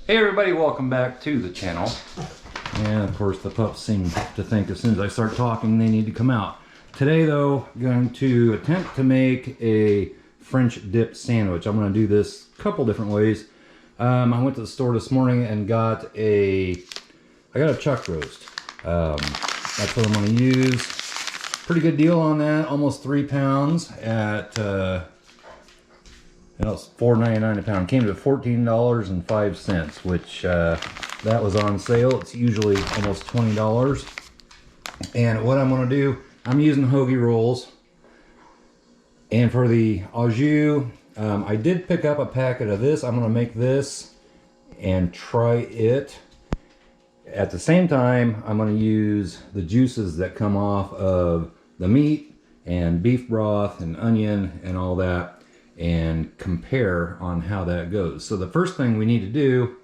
Hey everybody, welcome back to the channel. And of course the pups seem to think as soon as I start talking they need to come out. Today though, I'm going to attempt to make a French dip sandwich. I'm going to do this a couple different ways. I went to the store this morning and got a chuck roast. That's what I'm going to use. Pretty good deal on that, almost 3 pounds at it's $4.99 a pound. Came to $14.05, which that was on sale. It's usually almost $20. And what I'm going to do, I'm using hoagie rolls. And for the Au Jus, I did pick up a packet of this. I'm going to make this and try it. At the same time, I'm going to use the juices that come off of the meat and beef broth and onion and all that, and compare on how that goes. So the first thing we need to do,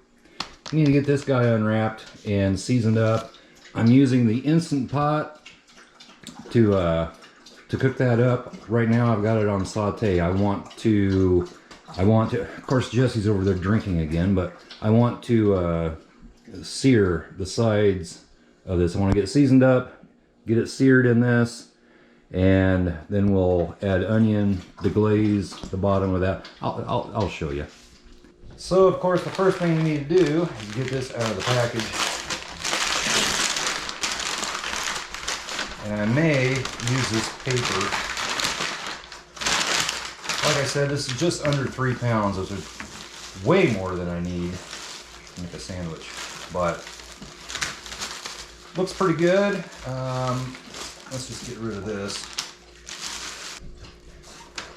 we need to get this guy unwrapped and seasoned up. I'm using the Instant Pot to cook that up. Right now I've got it on saute. I want to, of course Jesse's over there drinking again, but I want to sear the sides of this. I want to get it seasoned up, get it seared in this, and then we'll add onion, deglaze the bottom of that. I'll show you. So of course the first thing we need to do is get this out of the package. And I may use this paper. Like I said, this is just under 3 pounds, which is way more than I need to make a sandwich. But looks pretty good. Let's just get rid of this.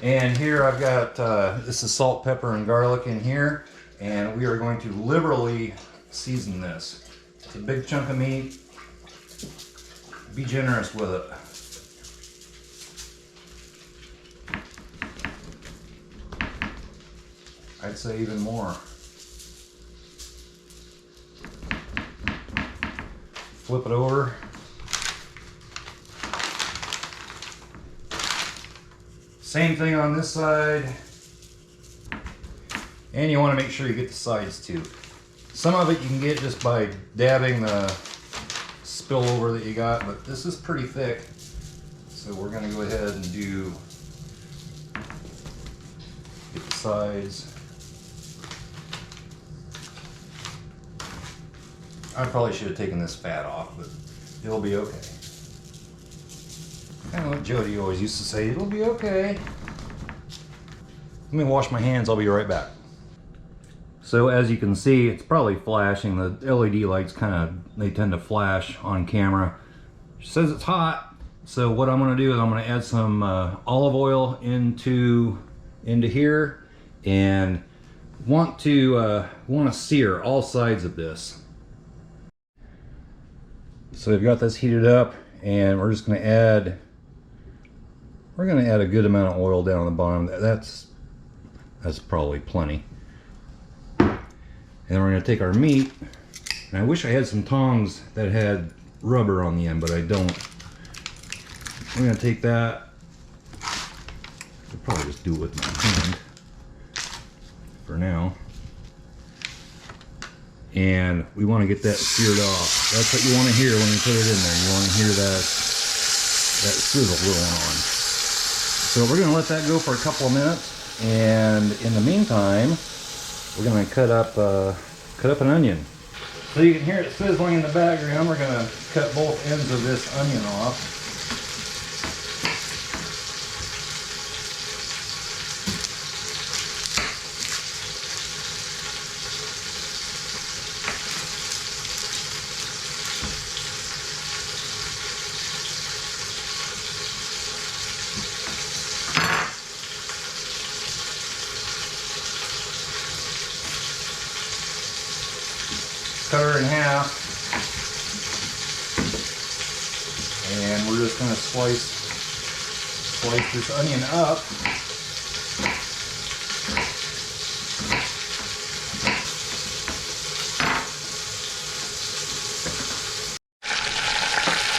And here I've got, this is salt, pepper, and garlic in here. And we are going to liberally season this. It's a big chunk of meat. Be generous with it. I'd say even more. Flip it over. Same thing on this side. And you want to make sure you get the sides too. Some of it you can get just by dabbing the spillover that you got, but this is pretty thick. So we're going to go ahead and get the sides. I probably should have taken this fat off, but it'll be okay. Kind of what Jody always used to say, it'll be okay. Let me wash my hands, I'll be right back. So as you can see, it's probably flashing. The LED lights they tend to flash on camera. It says it's hot. So what I'm gonna do is I'm gonna add some olive oil into here, and want to sear all sides of this. So we've got this heated up, and we're just gonna add a good amount of oil down on the bottom. That's probably plenty. And then we're going to take our meat, and I wish I had some tongs that had rubber on the end, but I don't. I'm going to take that. I'll probably just do it with my hand for now. And we want to get that seared off. That's what you want to hear when you put it in there. You want to hear that sizzle going on. So we're going to let that go for a couple of minutes, and in the meantime, we're going to cut up an onion. So you can hear it sizzling in the background. We're going to cut both ends of this onion off. Cut her in half, and we're just going to slice this onion up.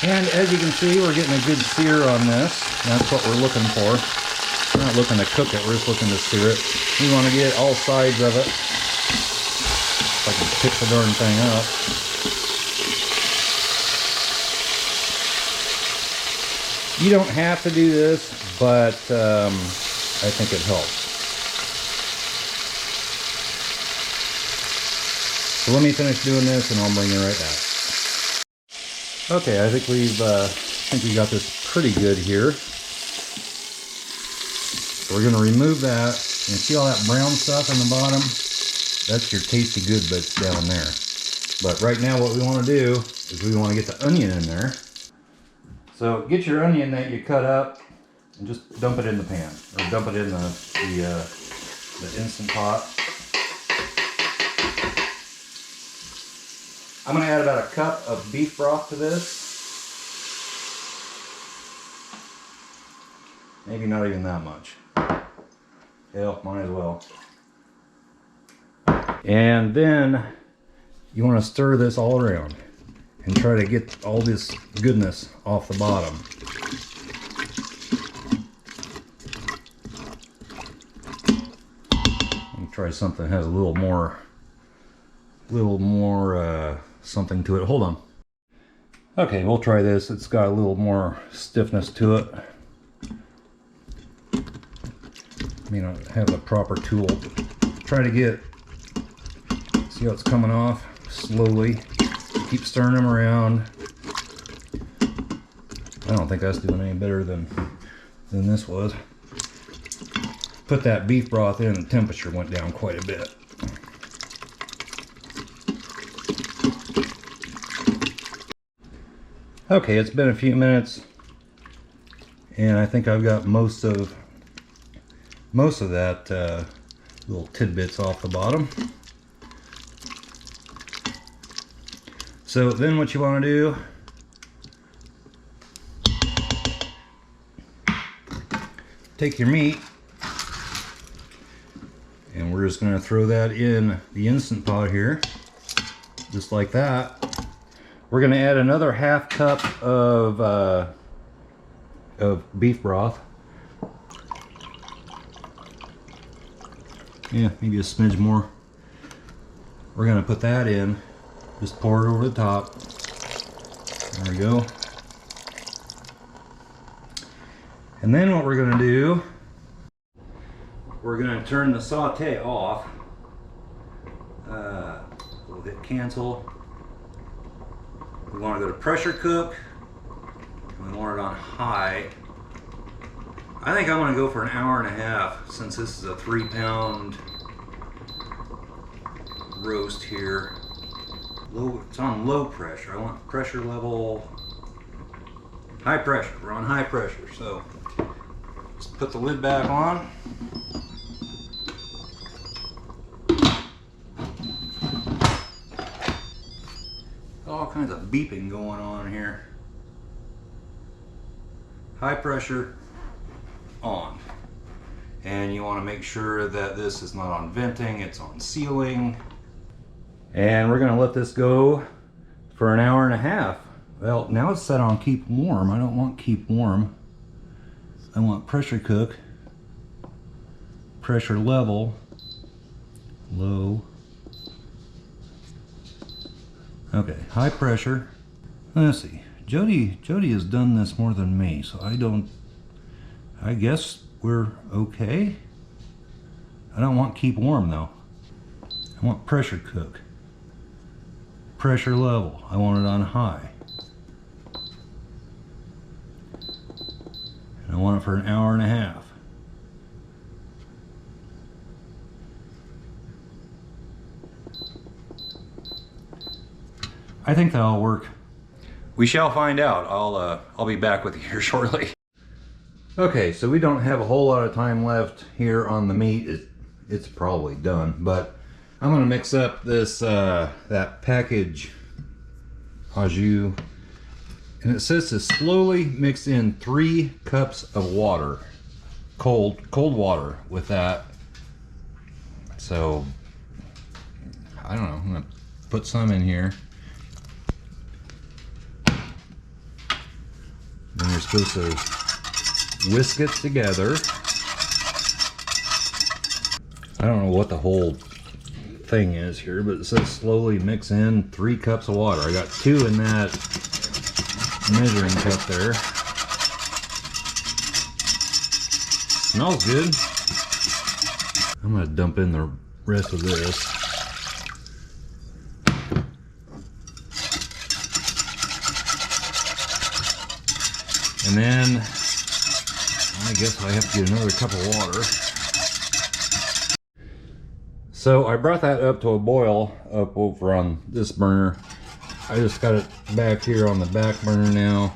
And as you can see, we're getting a good sear on this. That's what we're looking for. We're not looking to cook it, we're just looking to sear it. We want to get all sides of it. If I can pick the darn thing up. You don't have to do this, but I think it helps. So let me finish doing this and I'll bring you right back. Okay, I think we got this pretty good here. So we're gonna remove that, and see all that brown stuff on the bottom? That's your tasty good bits down there. But right now what we wanna do is we wanna get the onion in there. So get your onion that you cut up and just dump it in the pan, or dump it in the Instant Pot. I'm going to add about a cup of beef broth to this. Maybe not even that much. Hell, might as well. And then you want to stir this all around and try to get all this goodness off the bottom. Let me try something that has a little more something to it. Hold on. Okay, we'll try this. It's got a little more stiffness to it. May not have the proper tool. Try to get, see how it's coming off slowly. Keep stirring them around. I don't think that's doing any better than this was. Put that beef broth in, the temperature went down quite a bit. Okay, it's been a few minutes, and I think I've got most of that little tidbits off the bottom. So then what you want to do, take your meat, and we're just going to throw that in the Instant Pot here, just like that. We're going to add another half cup of beef broth. Yeah, maybe a smidge more. We're going to put that in. Just pour it over the top. There we go. And then what we're going to do, we're going to turn the saute off. We'll hit cancel. We want to go to pressure cook. We want it on high. I think I'm going to go for an hour and a half, since this is a 3-pound roast here. It's on low pressure. I want pressure level high pressure. We're on high pressure, so just put the lid back on. All kinds of beeping going on here. High pressure on. And you want to make sure that this is not on venting, it's on sealing. And we're going to let this go for an hour and a half. Well, now it's set on keep warm. I don't want keep warm. I want pressure cook. Pressure level. Low. Okay, high pressure. Let's see. Jody has done this more than me, so I guess we're okay. I don't want keep warm though. I want pressure cook. Pressure level, I want it on high. And I want it for an hour and a half. I think that'll work. We shall find out. I'll be back with you here shortly. Okay, so we don't have a whole lot of time left here on the meat. It's probably done, but I'm gonna mix up this that package Au Jus, and it says to slowly mix in 3 cups of water, cold water with that. So I don't know. I'm gonna put some in here. Then you're supposed to whisk it together. I don't know what the whole thing is here, but it says slowly mix in 3 cups of water. I got 2 in that measuring cup there. Smells good. I'm gonna dump in the rest of this. And then I guess I have to get another cup of water. So I brought that up to a boil up over on this burner. I just got it back here on the back burner now.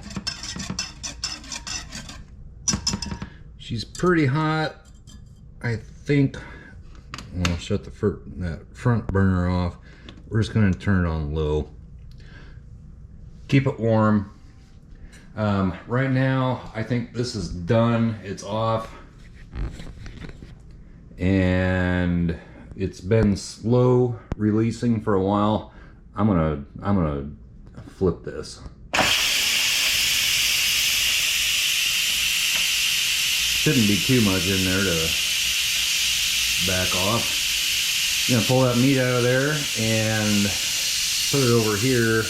She's pretty hot. I think I'll shut that front burner off. We're just going to turn it on low. Keep it warm. Right now, I think this is done. It's off. And it's been slow releasing for a while. I'm gonna flip this. Shouldn't be too much in there to back off. I'm gonna pull that meat out of there and put it over here,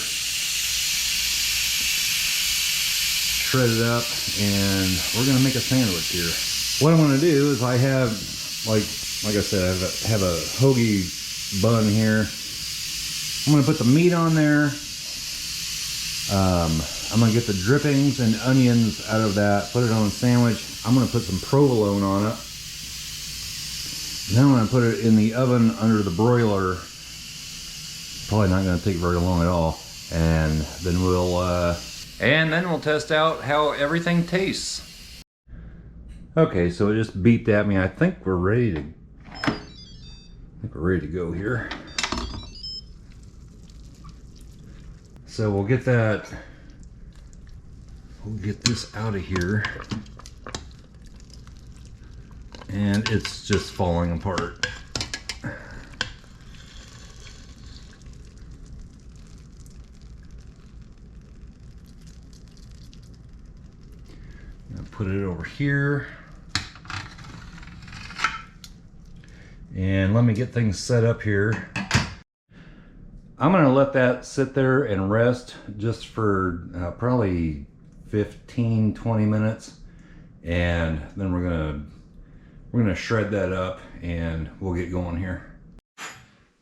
shred it up, and we're gonna make a sandwich here. What I'm gonna do is I have, like I said, I have a hoagie bun here. I'm gonna put the meat on there. I'm gonna get the drippings and onions out of that, put it on a sandwich. I'm gonna put some provolone on it. Then I'm gonna put it in the oven under the broiler. Probably not gonna take very long at all. And then we'll test out how everything tastes. Okay, so it just beeped at me. I think we're ready to go here. So we'll get this out of here. And it's just falling apart. I'm gonna put it over here. And let me get things set up here. I'm gonna let that sit there and rest just for probably 15-20 minutes, and then we're gonna shred that up and we'll get going here.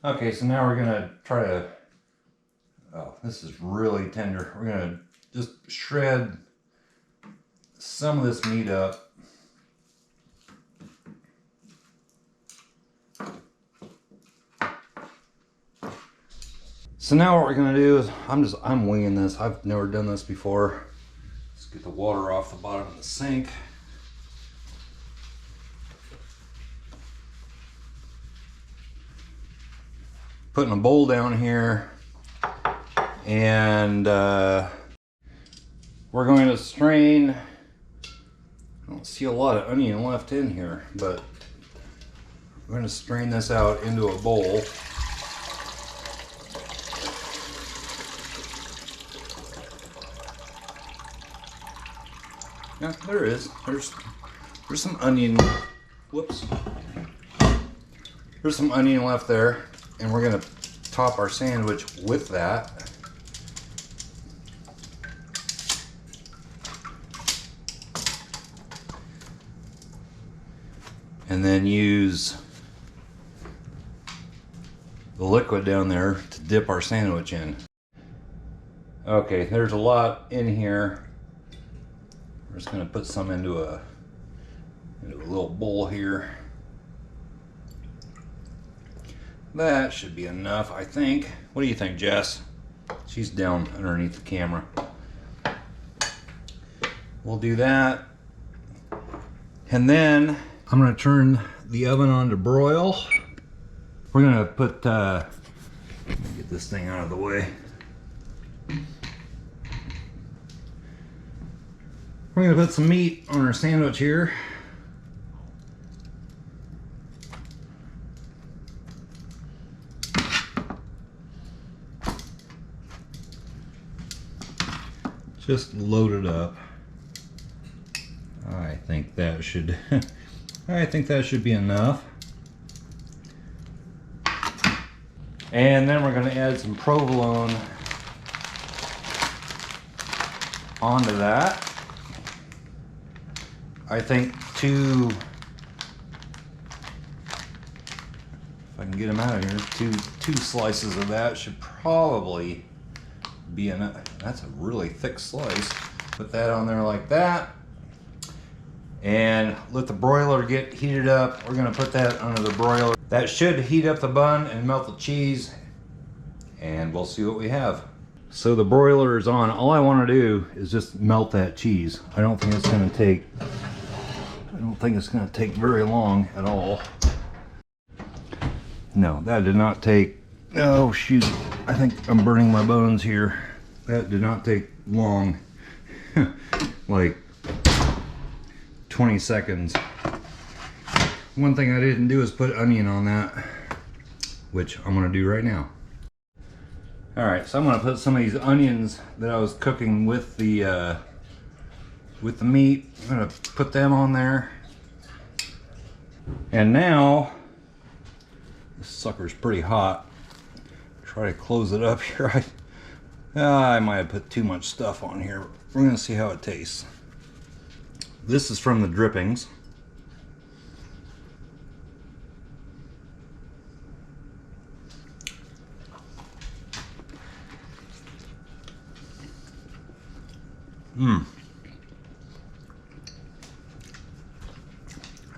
Okay, so now we're gonna try to, oh, this is really tender. We're gonna just shred some of this meat up. So now what we're gonna do is, I'm winging this. I've never done this before. Let's get the water off the bottom of the sink. Putting a bowl down here, and we're going to strain. I don't see a lot of onion left in here, but we're going to strain this out into a bowl. Yeah, there is. There's some onion. Whoops. There's some onion left there, and we're gonna top our sandwich with that. And then use the liquid down there to dip our sandwich in. Okay, there's a lot in here. We're just gonna put some into a little bowl here. That should be enough, I think. What do you think, Jess? She's down underneath the camera. We'll do that. And then I'm gonna turn the oven on to broil. We're gonna put, let me get this thing out of the way. We're gonna put some meat on our sandwich here. Just load it up. I think that should be enough. And then we're gonna add some provolone onto that. I think if I can get them out of here, two slices of that should probably be enough. That's a really thick slice. Put that on there like that. And let the broiler get heated up. We're gonna put that under the broiler. That should heat up the bun and melt the cheese. And we'll see what we have. So the broiler is on. All I wanna do is just melt that cheese. I don't think it's gonna take very long at all. No, that did not take, oh shoot, I think I'm burning my bones here. That did not take long, like 20 seconds. One thing I didn't do is put onion on that, which I'm gonna do right now. All right, so I'm gonna put some of these onions that I was cooking with the meat. I'm gonna put them on there. And now, this sucker's pretty hot. Try to close it up here. I might have put too much stuff on here. We're gonna see how it tastes. This is from the drippings.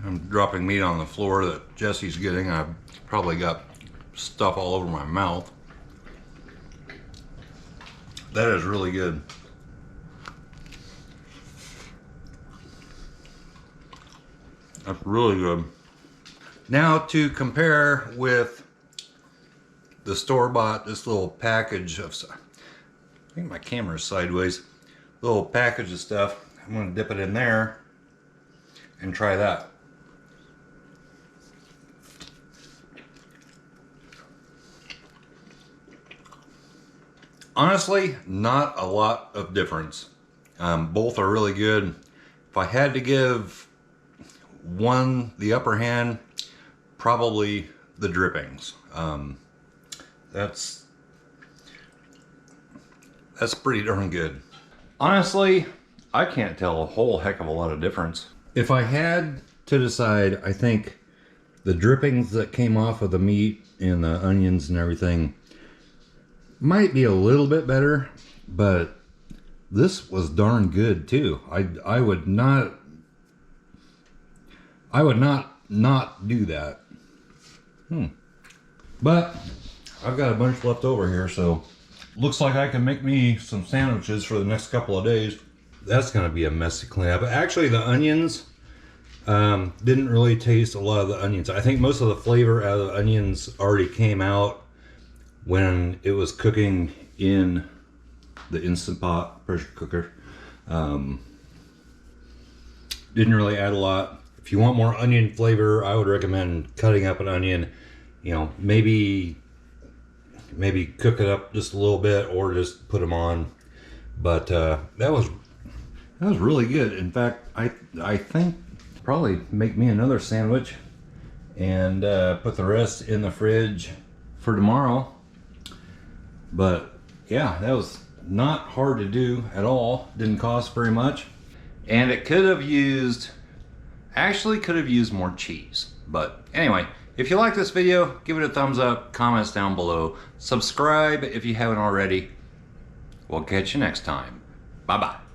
I'm dropping meat on the floor that Jesse's getting. I've probably got stuff all over my mouth. That is really good. That's really good. Now to compare with the store-bought, this little package of, I think my camera's sideways, little package of stuff. I'm gonna dip it in there and try that. Honestly, not a lot of difference. Both are really good. If I had to give one the upper hand, probably the drippings. That's pretty darn good. Honestly, I can't tell a whole heck of a lot of difference. If I had to decide, I think the drippings that came off of the meat and the onions and everything might be a little bit better, but this was darn good too. I would not do that. But I've got a bunch left over here, so looks like I can make me some sandwiches for the next couple of days. That's gonna be a mess to clean up. Actually, the onions didn't really taste a lot of the onions. I think most of the flavor out of the onions already came out when it was cooking in the Instant Pot pressure cooker. Didn't really add a lot. If you want more onion flavor, I would recommend cutting up an onion. You know, maybe cook it up just a little bit, or just put them on. But that was really good. In fact, I think probably make me another sandwich and put the rest in the fridge for tomorrow. But yeah, that was not hard to do at all. Didn't cost very much. And it could have used more cheese. But anyway, if you like this video, give it a thumbs up, comments down below, subscribe if you haven't already. We'll catch you next time. Bye-bye.